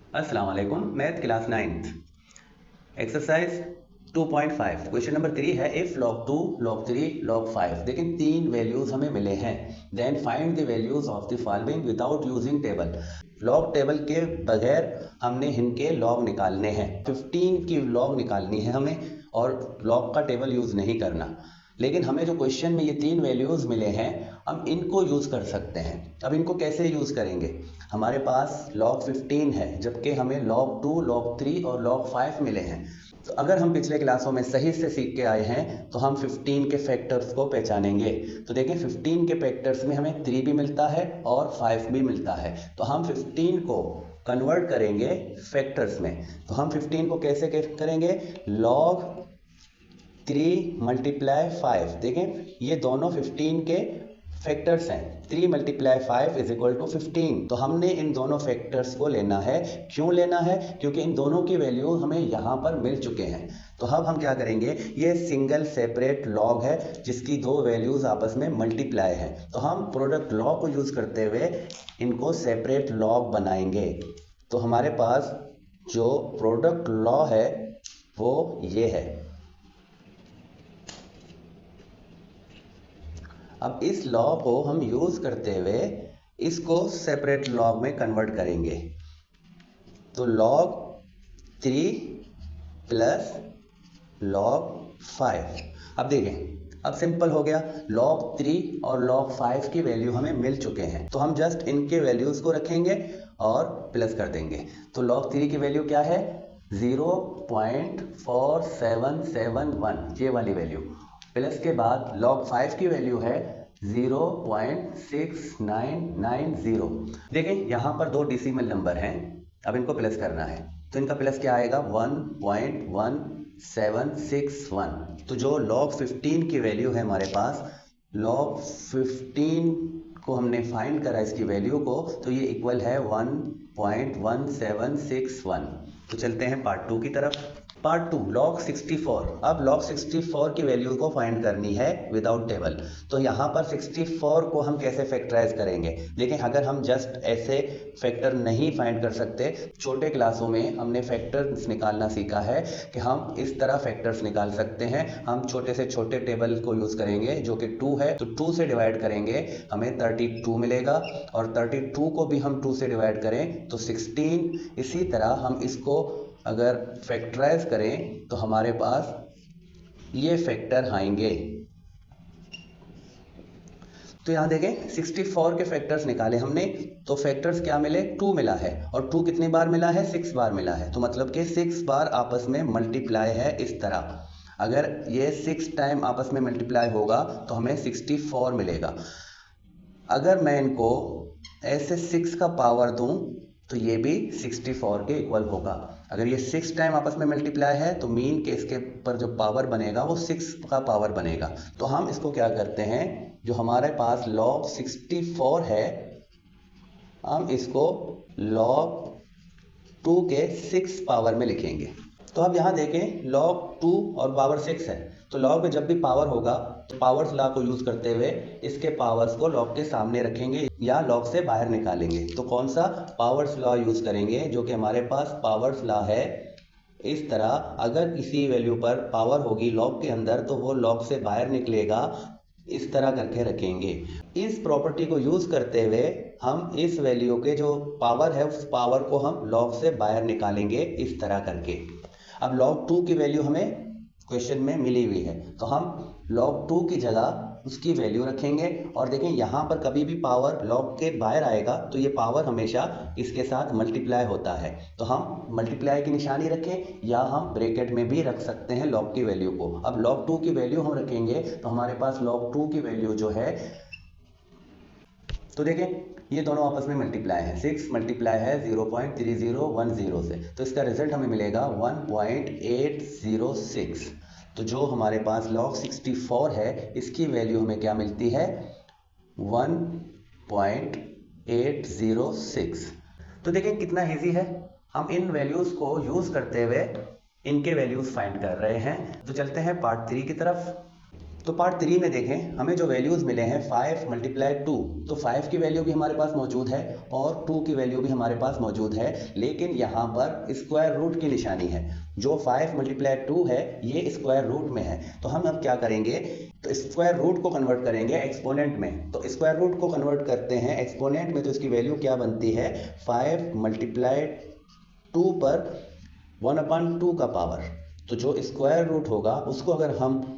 अस्सलाम वालेकुम। Math class 9th exercise 2.5 question number 3 है इफ log 2 log 3 log 5। देखिए तीन वैल्यूज हमें मिले हैं, then find the values of the following without using table. Log table के बगैर हमने इनके लॉग निकालने हैं। 15 की लॉग निकालनी है हमें और लॉग का टेबल यूज नहीं करना। लेकिन हमें जो क्वेश्चन में ये तीन वैल्यूज मिले हैं, हम इनको यूज कर सकते हैं। अब इनको कैसे यूज करेंगे? हमारे पास log 15 है, जबकि हमें log 2 log 3 और log 5 मिले हैं। तो अगर हम पिछले क्लासों में सही से सीख के आए हैं तो हम 15 के फैक्टर्स को पहचानेंगे। तो देखें 15 के फैक्टर्स में हमें 3 भी मिलता है और 5 भी मिलता है। तो हम 15 को कन्वर्ट करेंगे फैक्टर्स में। तो हम 15 को कैसे करेंगे? log 3 multiply 5। देखें ये दोनों 15 के फैक्टर्स हैं। 3 मल्टीप्लाई 5 इज इक्वल टू 15। तो हमने इन दोनों फैक्टर्स को लेना है। क्यों लेना है? क्योंकि इन दोनों की वैल्यू हमें यहाँ पर मिल चुके हैं। तो अब हम क्या करेंगे, ये सिंगल सेपरेट लॉग है जिसकी दो वैल्यूज आपस में मल्टीप्लाई है। तो हम प्रोडक्ट लॉ को यूज करते हुए इनको सेपरेट लॉग बनाएंगे। तो हमारे पास जो प्रोडक्ट लॉ है वो ये है। अब इस लॉ को हम यूज करते हुए इसको सेपरेट लॉग में कन्वर्ट करेंगे। तो log 3 प्लस log 5। अब देखें, अब सिंपल हो गया। log 3 और log 5 की वैल्यू हमें मिल चुके हैं, तो हम जस्ट इनके वैल्यूज को रखेंगे और प्लस कर देंगे। तो log 3 की वैल्यू क्या है? 0.4771, ये वाली वैल्यू। प्लस के बाद log 5 की वैल्यू है 0.6990। देखें यहाँ पर दो डेसिमल नंबर हैं, अब इनको प्लस करना है। तो इनका प्लस क्या आएगा? 1.1761। तो जो log 15 की वैल्यू है हमारे पास, log 15 को हमने फाइंड करा इसकी वैल्यू को, तो ये इक्वल है 1.1761। तो चलते हैं पार्ट 2 की तरफ। Part 2 log 64। अब log 64 की वैल्यू को फाइंड करनी है विदाउट टेबल। तो यहाँ पर 64 को हम कैसे फैक्टराइज करेंगे? देखें, अगर हम जस्ट ऐसे फैक्टर नहीं फाइंड कर सकते, छोटे क्लासों में हमने फैक्टर्स निकालना सीखा है कि हम इस तरह फैक्टर्स निकाल सकते हैं। हम छोटे से छोटे टेबल को यूज करेंगे जो कि 2 है। तो 2 से डिवाइड करेंगे हमें 32 मिलेगा, और 32 को भी हम 2 से डिवाइड करें तो 16। इसी तरह हम इसको अगर फैक्टराइज करें तो हमारे पास ये फैक्टर आएंगे। तो यहां देखें 64 के फैक्टर्स निकाले हमने, तो फैक्टर्स क्या मिले? 2 मिला है, और 2 कितनी बार मिला है? 6 बार मिला है। तो मतलब कि 6 बार आपस में मल्टीप्लाई है इस तरह। अगर ये 6 टाइम आपस में मल्टीप्लाई होगा तो हमें 64 मिलेगा। अगर मैं इनको ऐसे 6 का पावर दूं तो ये भी 64 के इक्वल होगा। अगर ये 6 टाइम आपस में मल्टीप्लाई है तो मीन के इसके पर जो पावर बनेगा वो 6 का पावर बनेगा। तो हम इसको क्या करते हैं, जो हमारे पास log 64 है, हम इसको log 2 के 6 पावर में लिखेंगे। तो अब यहाँ देखें log 2 और पावर 6 है, तो log में जब भी पावर होगा तो पावर्स लॉ को यूज करते हुए इसके पावर्स को log के सामने रखेंगे या log से बाहर निकालेंगे। तो कौन सा? पावर्स लॉ यूज करेंगे, जो कि हमारे पास पावर्स लॉ है इस तरह। अगर किसी वैल्यू पर पावर होगी log के अंदर तो वो log से बाहर निकलेगा, इस तरह करके रखेंगे। इस प्रॉपर्टी को यूज करते हुए हम इस वैल्यू के जो पावर है उस पावर को हम log से बाहर निकालेंगे इस तरह करके। अब log 2 की वैल्यू हमें क्वेश्चन में मिली हुई है, तो हम log 2 की जगह उसकी वैल्यू रखेंगे। और देखें यहाँ पर कभी भी पावर log के बाहर आएगा तो ये पावर हमेशा इसके साथ मल्टीप्लाई होता है। तो हम मल्टीप्लाई की निशानी रखें या हम ब्रैकेट में भी रख सकते हैं log की वैल्यू को। अब log 2 की वैल्यू हम रखेंगे तो हमारे पास log 2 की वैल्यू जो है, तो देखें ये दोनों आपस में मल्टीप्लाई है। 6 मल्टीप्लाई है 0.3010 से, तो इसका रिजल्ट हमें मिलेगा 1.806। तो जो हमारे पास log 64 है इसकी वैल्यू हमें क्या मिलती है? 1.806। तो देखें कितना इजी है। हम इन वैल्यूज को यूज करते हुए इनके वैल्यूज फाइंड कर रहे हैं। तो चलते हैं पार्ट 3 की तरफ। तो पार्ट 3 में देखें, हमें जो वैल्यूज़ मिले हैं 5 मल्टीप्लाई 2, तो 5 की वैल्यू भी हमारे पास मौजूद है और 2 की वैल्यू भी हमारे पास मौजूद है, लेकिन यहाँ पर स्क्वायर रूट की निशानी है। जो 5 मल्टीप्लाई 2 है ये स्क्वायर रूट में है, तो हम अब क्या करेंगे, तो स्क्वायर रूट को कन्वर्ट करेंगे एक्सपोनेंट में। तो स्क्वायर रूट को कन्वर्ट करते हैं एक्सपोनेंट में, तो इसकी वैल्यू क्या बनती है, 5 मल्टीप्लाई 2 पर 1/2 का पावर। तो जो स्क्वायर रूट होगा उसको अगर हम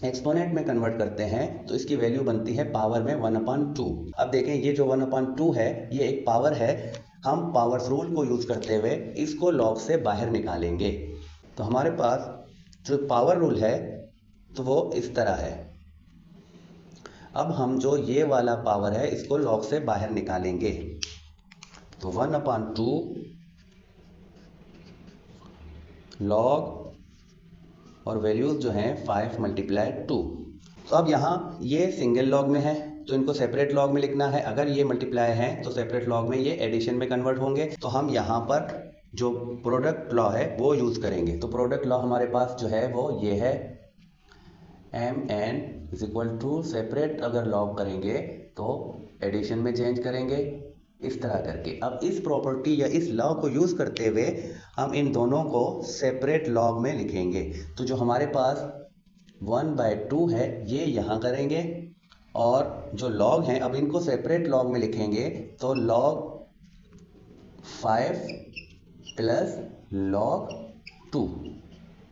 एक्सपोनेंट में कन्वर्ट करते हैं तो इसकी वैल्यू बनती है पावर में 1/2। अब देखें ये जो 1/2 है ये एक पावर है, हम पावर्स रूल को यूज करते हुए इसको लॉग से बाहर निकालेंगे। तो हमारे पास जो पावर रूल है तो वो इस तरह है। अब हम जो ये वाला पावर है इसको लॉग से बाहर निकालेंगे, तो 1/2 लॉग और वैल्यूज जो हैं 5 मल्टीप्लाई 2। तो अब यहाँ ये सिंगल लॉग में है तो इनको सेपरेट लॉग में लिखना है, अगर ये मल्टीप्लाई है तो सेपरेट लॉग में ये एडिशन में कन्वर्ट होंगे। तो हम यहाँ पर जो प्रोडक्ट लॉ है वो यूज करेंगे। तो प्रोडक्ट लॉ हमारे पास जो है वो ये है, mn is equal to separate अगर लॉग करेंगे तो एडिशन में चेंज करेंगे इस तरह करके। अब इस प्रॉपर्टी या इस लॉ को यूज करते हुए हम इन दोनों को सेपरेट लॉग में लिखेंगे। तो जो हमारे पास 1/2 है ये यहाँ करेंगे और जो लॉग हैं अब इनको सेपरेट लॉग में लिखेंगे, तो लॉग 5 प्लस लॉग 2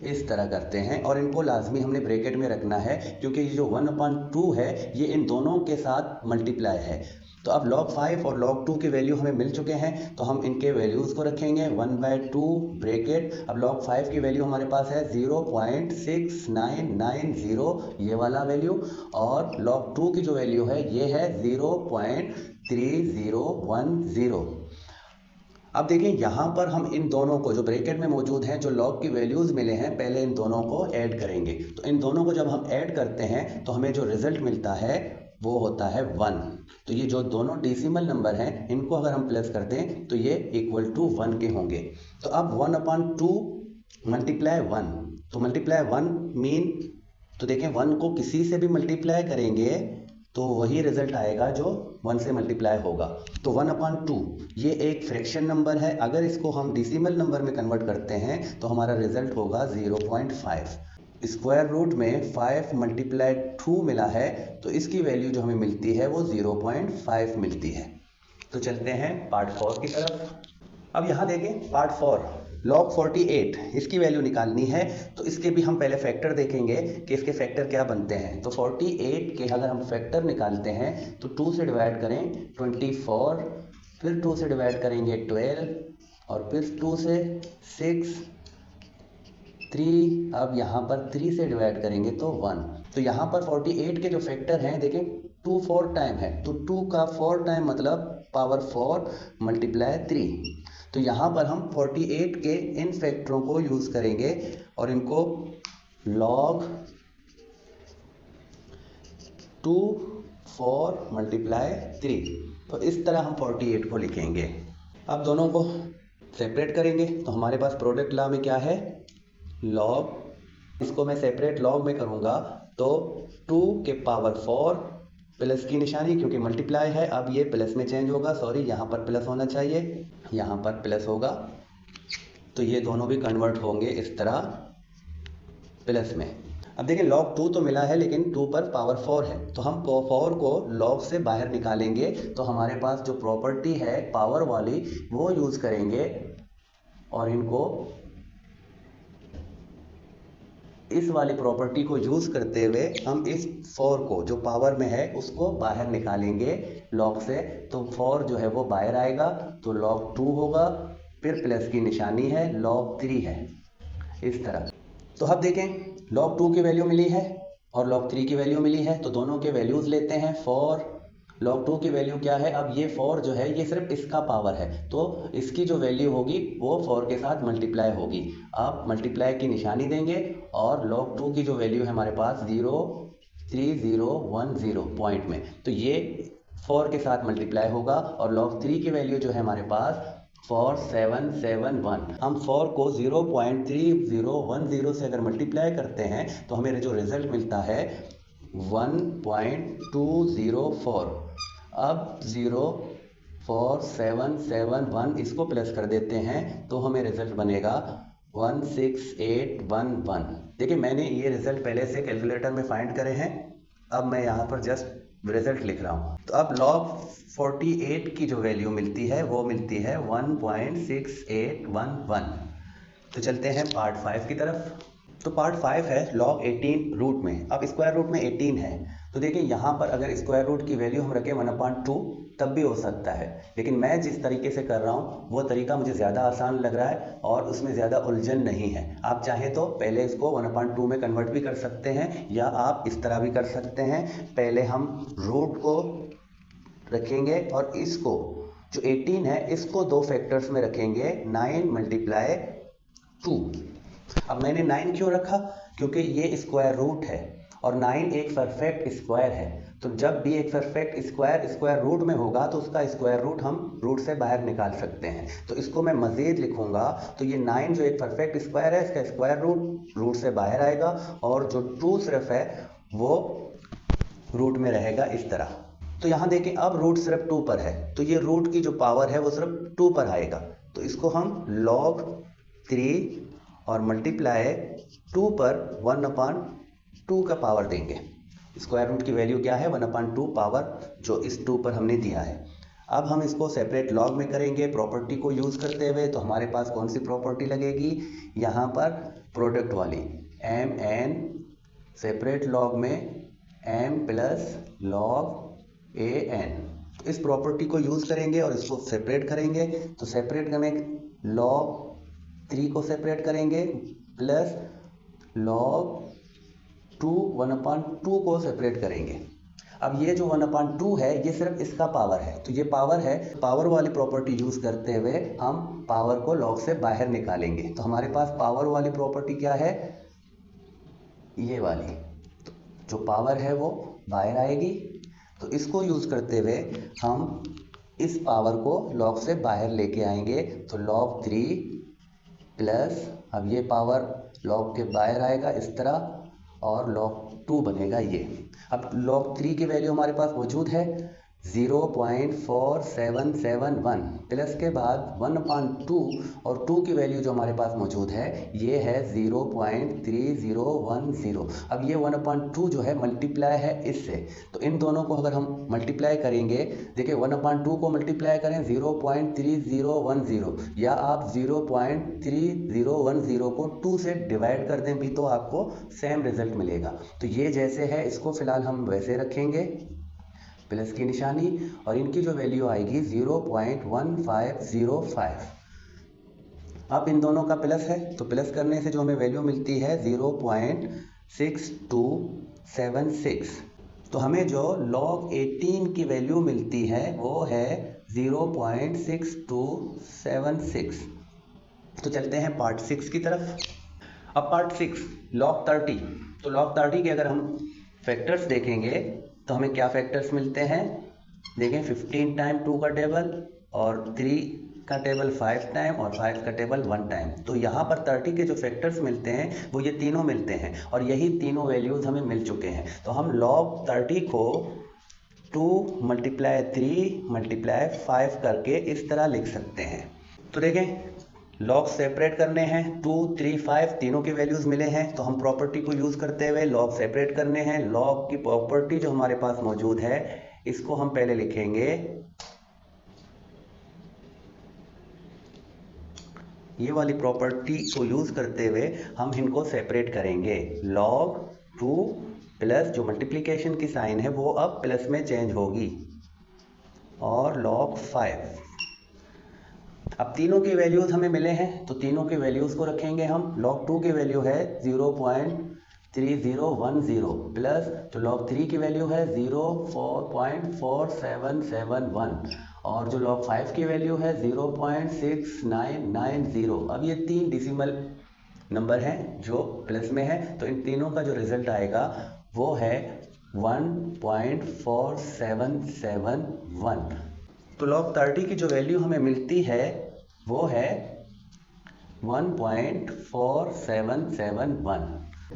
इस तरह करते हैं। और इनको लाजमी हमने ब्रैकेट में रखना है क्योंकि ये जो 1/2 है ये इन दोनों के साथ मल्टीप्लाई है। तो अब log 5 और log 2 की वैल्यू हमें मिल चुके हैं, तो हम इनके वैल्यूज़ को रखेंगे 1/2 ब्रैकेट। अब log 5 की वैल्यू हमारे पास है 0.6990 ये वाला वैल्यू, और log 2 की जो वैल्यू है ये है 0.3010। अब देखिए यहाँ पर हम इन दोनों को जो ब्रैकेट में मौजूद हैं जो लॉग की वैल्यूज़ मिले हैं पहले इन दोनों को ऐड करेंगे। तो इन दोनों को जब हम ऐड करते हैं तो हमें जो रिजल्ट मिलता है वो होता है 1। तो ये जो दोनों डेसिमल नंबर हैं इनको अगर हम प्लस कर दें तो ये इक्वल टू 1 के होंगे। तो अब 1/2 मल्टीप्लाई 1, तो मल्टीप्लाई 1 मीन, तो देखें 1 को किसी से भी मल्टीप्लाई करेंगे तो वही रिजल्ट आएगा जो 1 से मल्टीप्लाई होगा। तो 1/2 ये एक फ्रैक्शन नंबर है, अगर इसको हम डेसिमल नंबर में कन्वर्ट करते हैं तो हमारा रिजल्ट होगा 0.5। स्क्वायर रूट में 5 मल्टीप्लाई 2 मिला है तो इसकी वैल्यू जो हमें मिलती है वो 0.5 मिलती है। तो चलते हैं पार्ट 4 की तरफ। अब यहाँ देखें पार्ट 4 log 48 इसकी वैल्यू निकालनी है, तो इसके भी हम पहले फैक्टर देखेंगे कि इसके फैक्टर क्या बनते हैं। तो 48 के अगर हम फैक्टर निकालते हैं तो 2 से डिवाइड करें 24, फिर 2 से डिवाइड करेंगे 12, और फिर 2 से 6, 3, अब यहाँ पर 3 से डिवाइड करेंगे तो 1। तो यहाँ पर 48 के जो फैक्टर हैं देखें 2 4 टाइम है, तो 2 का 4 टाइम मतलब पावर 4 मल्टीप्लाई 3। तो यहाँ पर हम 48 के इन फैक्टरों को यूज़ करेंगे और इनको log 2 4 मल्टीप्लाई 3, तो इस तरह हम 48 को लिखेंगे। अब दोनों को सेपरेट करेंगे तो हमारे पास प्रोडक्ट लॉ में क्या है, log, इसको मैं सेपरेट log में करूँगा तो 2 के पावर 4 प्लस की निशानी क्योंकि मल्टीप्लाई है, अब ये प्लस में चेंज होगा, सॉरी यहाँ पर प्लस होना चाहिए, यहाँ पर प्लस होगा, तो ये दोनों भी कन्वर्ट होंगे इस तरह प्लस में। अब देखिए log 2 तो मिला है लेकिन 2 पर पावर 4 है, तो हम 4 को log से बाहर निकालेंगे तो हमारे पास जो प्रॉपर्टी है पावर वाली वो यूज़ करेंगे और इनको इस वाली प्रॉपर्टी को यूज़ करते हुए हम इस 4 को जो पावर में है उसको बाहर निकालेंगे log से। तो 4 जो है वो बाहर आएगा तो log 2 होगा, फिर प्लस की निशानी है, log 3 है इस तरह। तो अब देखें log 2 की वैल्यू मिली है और log 3 की वैल्यू मिली है, तो दोनों के वैल्यूज़ लेते हैं। 4 log 2 की वैल्यू क्या है, अब ये 4 जो है ये सिर्फ इसका पावर है तो इसकी जो वैल्यू होगी वो 4 के साथ मल्टीप्लाई होगी। आप मल्टीप्लाई की निशानी देंगे और log 2 की जो वैल्यू है हमारे पास 0.3010 पॉइंट में, तो ये 4 के साथ मल्टीप्लाई होगा और log 3 की वैल्यू जो है हमारे पास 4771। हम 4 को 0.3010 से अगर मल्टीप्लाई करते हैं तो हमें जो रिजल्ट मिलता है 1.204। अब 04771 इसको प्लस कर देते हैं तो हमें रिजल्ट बनेगा 16811। देखिए मैंने ये रिजल्ट पहले से कैलकुलेटर में फाइंड करे हैं, अब मैं यहाँ पर जस्ट रिजल्ट लिख रहा हूँ। तो अब log 48 की जो वैल्यू मिलती है वो मिलती है 1.6811। तो चलते हैं पार्ट 5 की तरफ। तो पार्ट 5 है log 18 रूट में। अब स्क्वायर रूट में 18 है, तो देखिए यहाँ पर अगर स्क्वायर रूट की वैल्यू हम रखें 1/2 तब भी हो सकता है, लेकिन मैं जिस तरीके से कर रहा हूँ वो तरीका मुझे ज़्यादा आसान लग रहा है और उसमें ज़्यादा उलझन नहीं है। आप चाहें तो पहले इसको 1/2 में कन्वर्ट भी कर सकते हैं या आप इस तरह भी कर सकते हैं। पहले हम रूट को रखेंगे और इसको जो 18 है इसको दो फैक्टर्स में रखेंगे, 9 × 2। अब मैंने 9 क्यों रखा, क्योंकि ये स्क्वायर रूट है और 9 एक परफेक्ट स्क्वायर है। तो जब भी एक परफेक्ट स्क्वायर रूट में होगा तो उसका स्क्वायर रूट हम रूट से बाहर निकाल सकते हैं। तो इसको मैं मज़ीद लिखूंगा तो ये 9 जो एक परफेक्ट स्क्वायर है इसका स्क्वायर रूट से बाहर आएगा और जो 2 सिर्फ है वो रूट में रहेगा इस तरह। तो यहाँ देखें अब रूट सिर्फ 2 पर है तो ये रूट की जो पावर है वो सिर्फ 2 पर आएगा। तो इसको हम log 3 और मल्टीप्लाई 2 पर 1/2 का पावर देंगे। स्क्वायर रूट की वैल्यू क्या है 1/2 पावर जो इस 2 पर हमने दिया है। अब हम इसको सेपरेट लॉग में करेंगे प्रॉपर्टी को यूज़ करते हुए। तो हमारे पास कौन सी प्रॉपर्टी लगेगी, यहाँ पर प्रोडक्ट वाली mn सेपरेट लॉग में m + log an। इस प्रॉपर्टी को यूज़ करेंगे और इसको सेपरेट करेंगे। तो सेपरेट करने log 3 को सेपरेट करेंगे प्लस log 2 1/2 को सेपरेट करेंगे। अब ये जो 1/2 है ये सिर्फ इसका पावर है, तो ये पावर है, पावर वाली प्रॉपर्टी यूज़ करते हुए हम पावर को log से बाहर निकालेंगे। तो हमारे पास पावर वाली प्रॉपर्टी क्या है, ये वाली। तो जो पावर है वो बाहर आएगी, तो इसको यूज़ करते हुए हम इस पावर को log से बाहर लेके आएंगे। तो log 3 प्लस अब ये पावर log के बाहर आएगा इस तरह और log 2 बनेगा ये। अब log 3 की वैल्यू हमारे पास मौजूद है 0.4771 प्लस के बाद 1/2 और 2 की वैल्यू जो हमारे पास मौजूद है ये है 0.3010। अब ये 1/2 जो है मल्टीप्लाई है इससे, तो इन दोनों को अगर हम मल्टीप्लाई करेंगे, देखिए 1/2 को मल्टीप्लाई करें 0.3010 या आप 0.3010 को 2 से डिवाइड कर दें भी तो आपको सेम रिजल्ट मिलेगा। तो ये जैसे है इसको फिलहाल हम वैसे रखेंगे प्लस की निशानी और इनकी जो वैल्यू आएगी 0.1505। अब इन दोनों का प्लस है तो प्लस करने से जो हमें वैल्यू मिलती है 0.6276। तो हमें जो log 18 की वैल्यू मिलती है वो है 0.6276। तो चलते हैं पार्ट 6 की तरफ। अब पार्ट 6 log 30। तो log 30 के अगर हम फैक्टर्स देखेंगे तो हमें क्या फैक्टर्स मिलते हैं, देखें 15 टाइम 2 का टेबल और 3 का टेबल 5 टाइम और 5 का टेबल 1 टाइम। तो यहाँ पर 30 के जो फैक्टर्स मिलते हैं वो ये तीनों मिलते हैं और यही तीनों वैल्यूज़ हमें मिल चुके हैं। तो हम log 30 को 2 × 3 × 5 करके इस तरह लिख सकते हैं। तो देखें लॉग सेपरेट करने हैं 2 3 5 तीनों की वैल्यूज मिले हैं, तो हम प्रॉपर्टी को यूज करते हुए लॉग सेपरेट करने हैं। लॉग की प्रॉपर्टी जो हमारे पास मौजूद है इसको हम पहले लिखेंगे, ये वाली प्रॉपर्टी को यूज करते हुए हम इनको सेपरेट करेंगे। log 2 प्लस जो मल्टीप्लिकेशन की साइन है वो अब प्लस में चेंज होगी और log 5। अब तीनों की वैल्यूज हमें मिले हैं तो तीनों की वैल्यूज को रखेंगे हम। log 2 की वैल्यू है 0.3010 प्लस जो log 3 की वैल्यू है 0.4771 और जो log 5 की वैल्यू है 0.6990। अब ये 3 डेसिमल नंबर हैं जो प्लस में है, तो इन तीनों का जो रिजल्ट आएगा वो है 1.4771। तो log 30 की जो वैल्यू हमें मिलती है वो है 1.4771।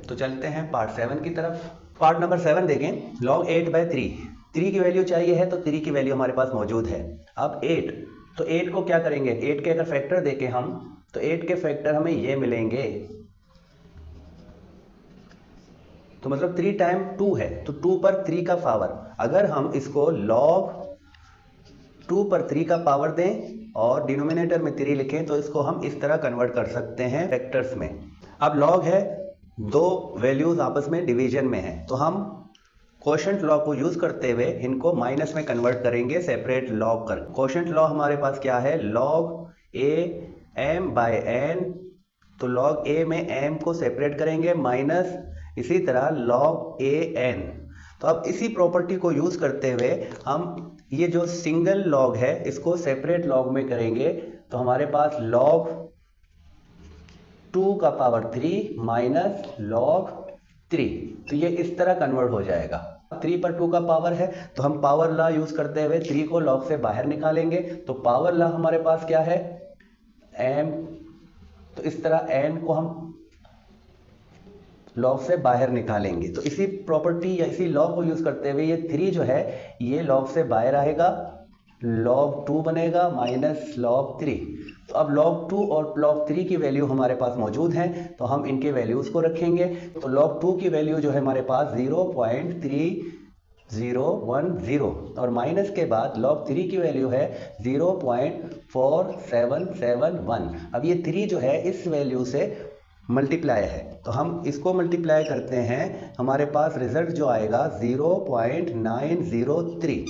तो चलते हैं पार्ट 7 की तरफ। पार्ट नंबर 7 देखें। log 8/3, 3 की वैल्यू चाहिए है तो 3 की वैल्यू हमारे पास मौजूद है। अब 8, तो 8 को क्या करेंगे, 8 के अगर फैक्टर देखें हम तो 8 के फैक्टर हमें ये मिलेंगे, तो मतलब 3 टाइम 2 है तो 2 पर 3 का पावर, अगर हम इसको log 2 पर 3 का पावर दें और डिनोमिनेटर में 3 लिखें तो इसको हम इस तरह कन्वर्ट कर सकते हैं फैक्टर्स में। अब log है, दो वैल्यूज आपस में डिवीजन में है तो हम कोशेंट लॉ को यूज करते हुए इनको माइनस में कन्वर्ट करेंगे सेपरेट लॉग कर। कोशेंट लॉ हमारे पास क्या है, log a m by n, तो log a में m को सेपरेट करेंगे माइनस, इसी तरह log a n। तो अब इसी प्रॉपर्टी को यूज करते हुए हम ये जो सिंगल लॉग है इसको सेपरेट लॉग में करेंगे, तो हमारे पास log 2 का पावर 3 माइनस log 3, तो ये इस तरह कन्वर्ट हो जाएगा। 3 पर 2 का पावर है तो हम पावर लॉ यूज करते हुए 3 को log से बाहर निकालेंगे, तो पावर लॉ हमारे पास क्या है, m, तो इस तरह n को हम log से बाहर निकालेंगे, तो इसी प्रॉपर्टी या इसी लॉ को यूज करते हुए ये 3 जो है ये log से बाहर आएगा, log 2 बनेगा माइनस log 3। तो अब log 2 और log 3 की वैल्यू हमारे पास मौजूद है तो हम इनके वैल्यूज को रखेंगे। तो log 2 की वैल्यू जो है हमारे पास 0.3010 और माइनस के बाद log 3 की वैल्यू है 0.4771। अब ये 3 जो है इस वैल्यू से मल्टीप्लाई है तो हम इसको मल्टीप्लाई करते हैं, हमारे पास रिजल्ट जो आएगा 0.903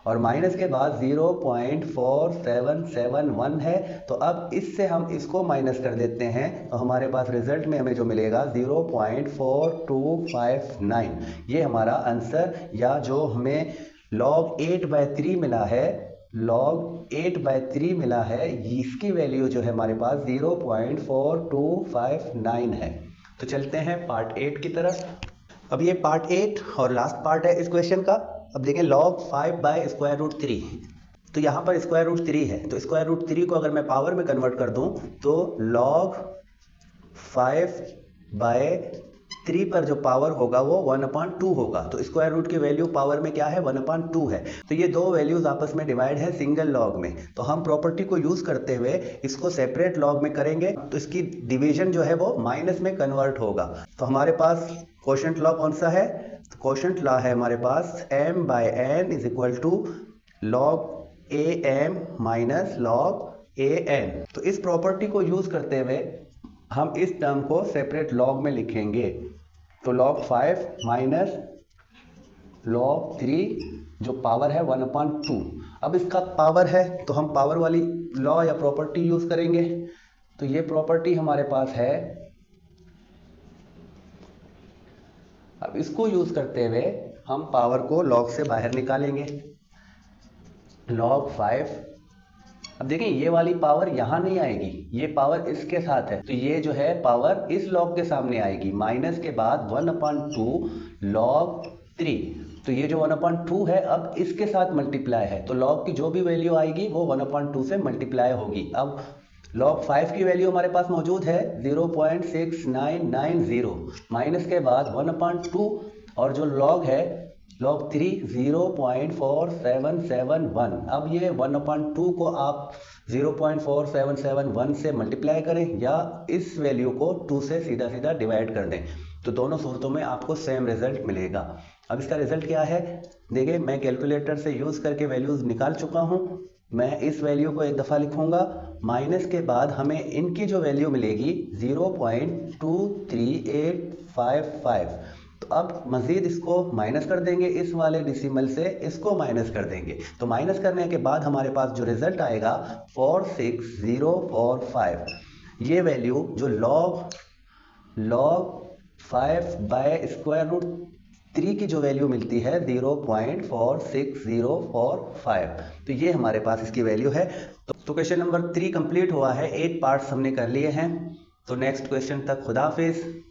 और माइनस के बाद 0.4771 है। तो अब इससे हम इसको माइनस कर देते हैं तो हमारे पास रिजल्ट में हमें जो मिलेगा 0.4259। ये हमारा आंसर, या जो हमें log 8/3 मिला है, log 8/3 मिला है, इसकी वैल्यू जो है हमारे पास 0.4259 है। तो चलते हैं पार्ट 8 की तरफ। अब ये पार्ट 8 और लास्ट पार्ट है इस क्वेश्चन का। अब देखें log 5/√3, तो यहाँ पर √3 है तो √3 को अगर मैं पावर में कन्वर्ट कर दूं तो log 5/3 पर जो पावर होगा वो 1/2 होगा, तो स्क्वायर रूट की वैल्यू पावर में क्या है, 1/2 है। तो ये दो वैल्यूज आपस में डिवाइड है सिंगल लॉग में, तो हम प्रॉपर्टी को यूज करते हुए इसको सेपरेट लॉग में करेंगे तो इसकी डिवीजन जो है वो माइनस में कन्वर्ट होगा। तो हमारे पास कोशेंट लॉ कौन सा है, तो कोशेंट लॉ है हमारे पास m/n is equal to log am minus log an। तो इस प्रॉपर्टी को यूज करते हुए हम इस टर्म को सेपरेट लॉग में लिखेंगे, तो log 5 माइनस log 3 जो पावर है 1/2। अब इसका पावर है तो हम पावर वाली लॉ या प्रॉपर्टी यूज करेंगे, तो ये प्रॉपर्टी हमारे पास है। अब इसको यूज करते हुए हम पावर को लॉग से बाहर निकालेंगे, log 5। अब देखें ये वाली पावर यहां नहीं आएगी, ये पावर इसके साथ है तो ये जो है पावर इस log के सामने आएगी, माइनस के बाद 1/2 log 3, तो ये जो 1/2 है अब इसके साथ मल्टीप्लाई है तो log की जो भी वैल्यू आएगी वो 1/2 से मल्टीप्लाई होगी। अब log 5 की वैल्यू हमारे पास मौजूद है 0.6990 माइनस के बाद 1/2 और जो log है log 3 0.4771। अब ये 1/2 को आप 0.4771 से मल्टीप्लाई करें या इस वैल्यू को 2 से सीधा सीधा डिवाइड कर दें, तो दोनों सूरतों में आपको सेम रिजल्ट मिलेगा। अब इसका रिजल्ट क्या है, देखिए मैं कैलकुलेटर से यूज करके वैल्यूज निकाल चुका हूं। मैं इस वैल्यू को एक दफा लिखूंगा, माइनस के बाद हमें इनकी जो वैल्यू मिलेगी 0.23855। तो अब मजीद इसको माइनस कर देंगे, इस वाले डिसिमल से इसको माइनस कर देंगे, तो माइनस करने के बाद हमारे पास जो रिजल्ट आएगा 46045। ये वैल्यू जो log 5/√3 की जो वैल्यू मिलती है 0.46045, तो ये हमारे पास इसकी वैल्यू है। तो क्वेश्चन नंबर 3 कंप्लीट हुआ है, 8 पार्ट्स हमने कर लिए हैं। तो नेक्स्ट क्वेश्चन तक खुदा हाफिज।